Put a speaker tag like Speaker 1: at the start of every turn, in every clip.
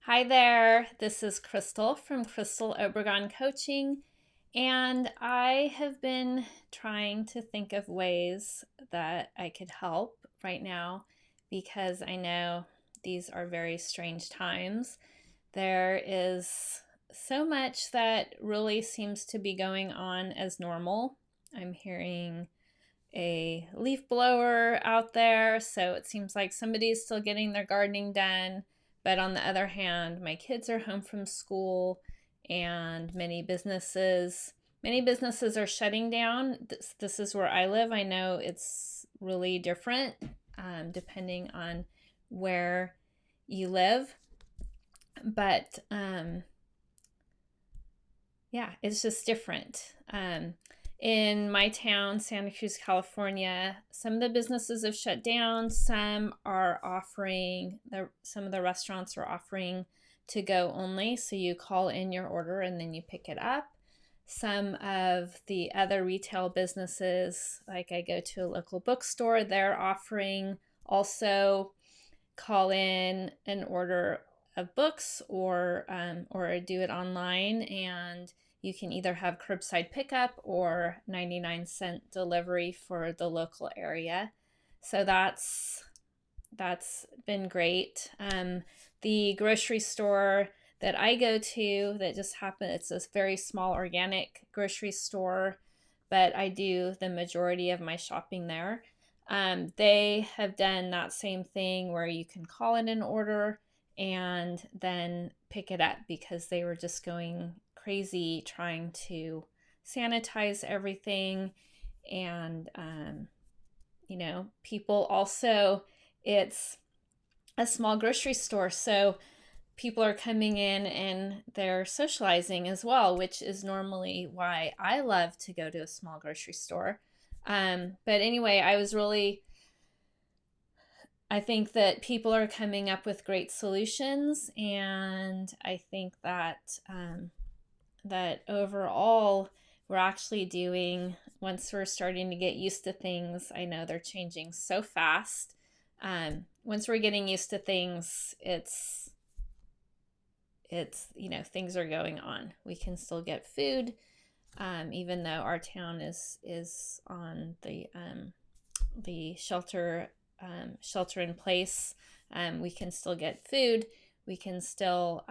Speaker 1: Hi there, this is Crystal from Crystal Obregon Coaching, and I have been trying to think of ways that I could help right now because I know these are very strange times. There is so much that really seems to be going on as normal. I'm hearing a leaf blower out there, so it seems like somebody's still getting their gardening done. But on the other hand, my kids are home from school and many businesses are shutting down. This is where I live. I know it's really different depending on where you live. But yeah, it's just different. In my town, Santa Cruz, California, some of the businesses have shut down. Some of the restaurants are offering to go only. So you call in your order and then you pick it up. Some of the other retail businesses, like I go to a local bookstore, they're offering also call in an order of books or do it online, and you can either have curbside pickup or 99-cent delivery for the local area. So that's been great. The grocery store that I go to that just happened, it's a very small organic grocery store, but I do the majority of my shopping there. They have done that same thing where you can call in an order and then pick it up because they were just going crazy trying to sanitize everything. And, people also, it's a small grocery store. So people are coming in and they're socializing as well, which is normally why I love to go to a small grocery store. But anyway, I think that people are coming up with great solutions, and I think that overall we're actually doing, once we're starting to get used to things. I know they're changing so fast. Once we're getting used to things, things are going on. We can still get food, even though our town is on the shelter in place. We can still get food. We can still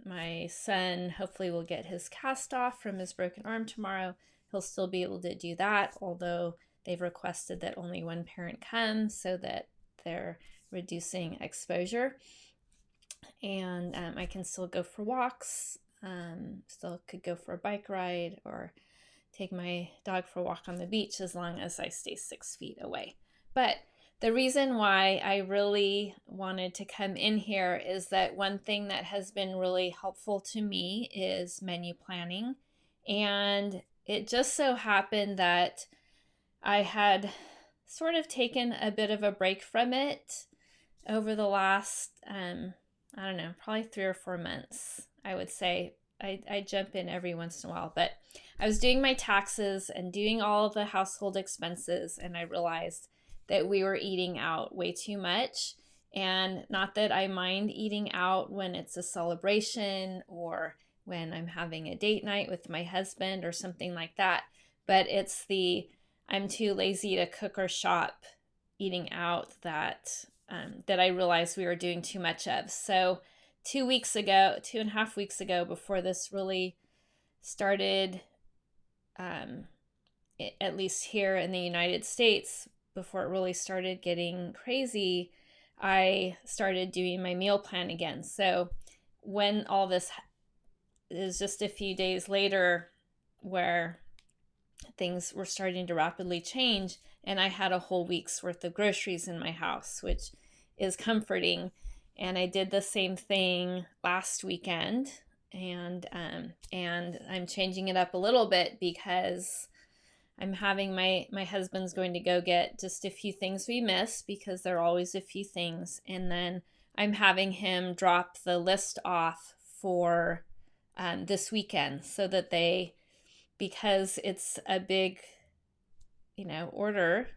Speaker 1: my son hopefully will get his cast off from his broken arm tomorrow. He'll still be able to do that, although they've requested that only one parent come so that they're reducing exposure. And I can still go for walks, still could go for a bike ride or take my dog for a walk on the beach as long as I stay 6 feet away. But the reason why I really wanted to come in here is that one thing that has been really helpful to me is menu planning. And it just so happened that I had sort of taken a bit of a break from it over the last, I don't know, probably 3 or 4 months, I would say. I jump in every once in a while, but I was doing my taxes and doing all of the household expenses, and I realized that we were eating out way too much. And not that I mind eating out when it's a celebration or when I'm having a date night with my husband or something like that, but it's I'm too lazy to cook or shop eating out that I realized we were doing too much of. So 2.5 weeks ago, before this really started, at least here in the United States, before it really started getting crazy, I started doing my meal plan again. So when all this is just a few days later where things were starting to rapidly change, and I had a whole week's worth of groceries in my house, which is comforting. And I did the same thing last weekend, and I'm changing it up a little bit because I'm having my husband's going to go get just a few things we missed because there are always a few things, and then I'm having him drop the list off for this weekend so that because it's a big, order,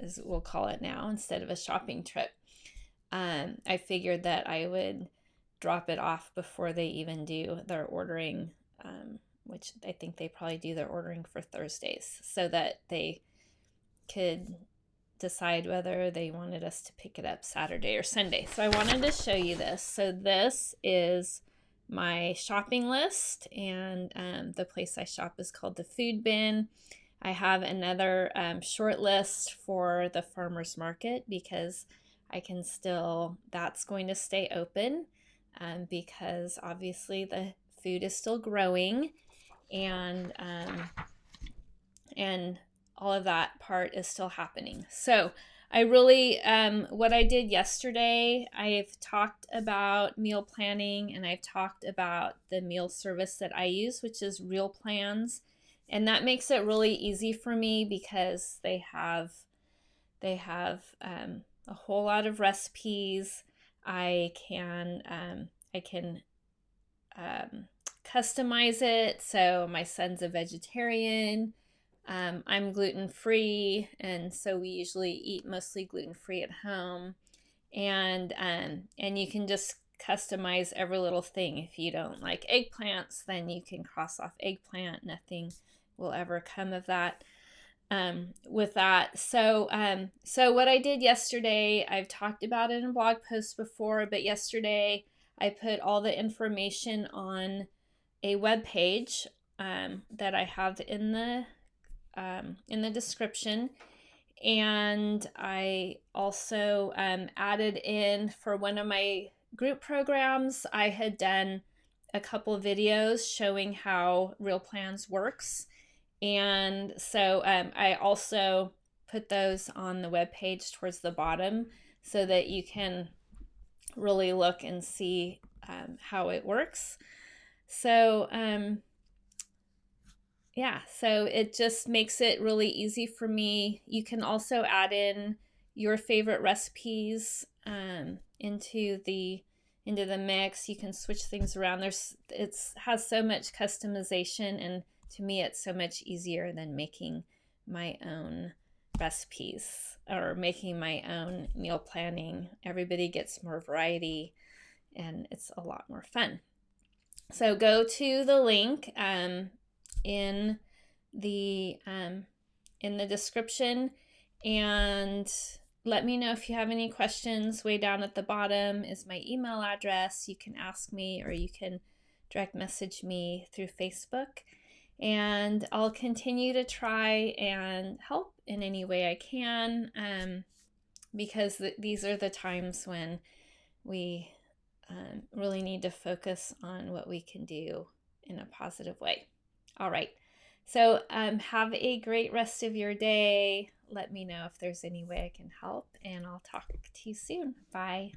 Speaker 1: as we'll call it now, instead of a shopping trip. I figured that I would drop it off before they even do their ordering, which I think they probably do their ordering for Thursdays, so that they could decide whether they wanted us to pick it up Saturday or Sunday. So I wanted to show you this. So this is my shopping list, and the place I shop is called the Food Bin. I have another short list for the farmer's market because I can still, that's going to stay open because obviously the food is still growing, and all of that part is still happening. So I really, what I did yesterday, I've talked about meal planning, and I've talked about the meal service that I use, which is Real Plans. And that makes it really easy for me because they have a whole lot of recipes. I can customize it. So my son's a vegetarian. I'm gluten-free, and so we usually eat mostly gluten-free at home. And you can just customize every little thing. If you don't like eggplants, then you can cross off eggplant. Nothing will ever come of that with that. So what I did yesterday, I've talked about it in blog posts before, but yesterday I put all the information on a web page that I have in the description. And I also added in, for one of my group programs, I had done a couple videos showing how Real Plans works. And so I also put those on the web page towards the bottom so that you can really look and see how it works. So yeah, so it just makes it really easy for me. You can also add in your favorite recipes into the mix. You can switch things around. It has so much customization, and to me it's so much easier than making my own recipes or making my own meal planning. Everybody gets more variety, and it's a lot more fun. So go to the link in the description, and let me know if you have any questions. Way down at the bottom is my email address. You can ask me, or you can direct message me through Facebook, and I'll continue to try and help in any way I can, because these are the times when we really need to focus on what we can do in a positive way. All right. So have a great rest of your day. Let me know if there's any way I can help, and I'll talk to you soon. Bye.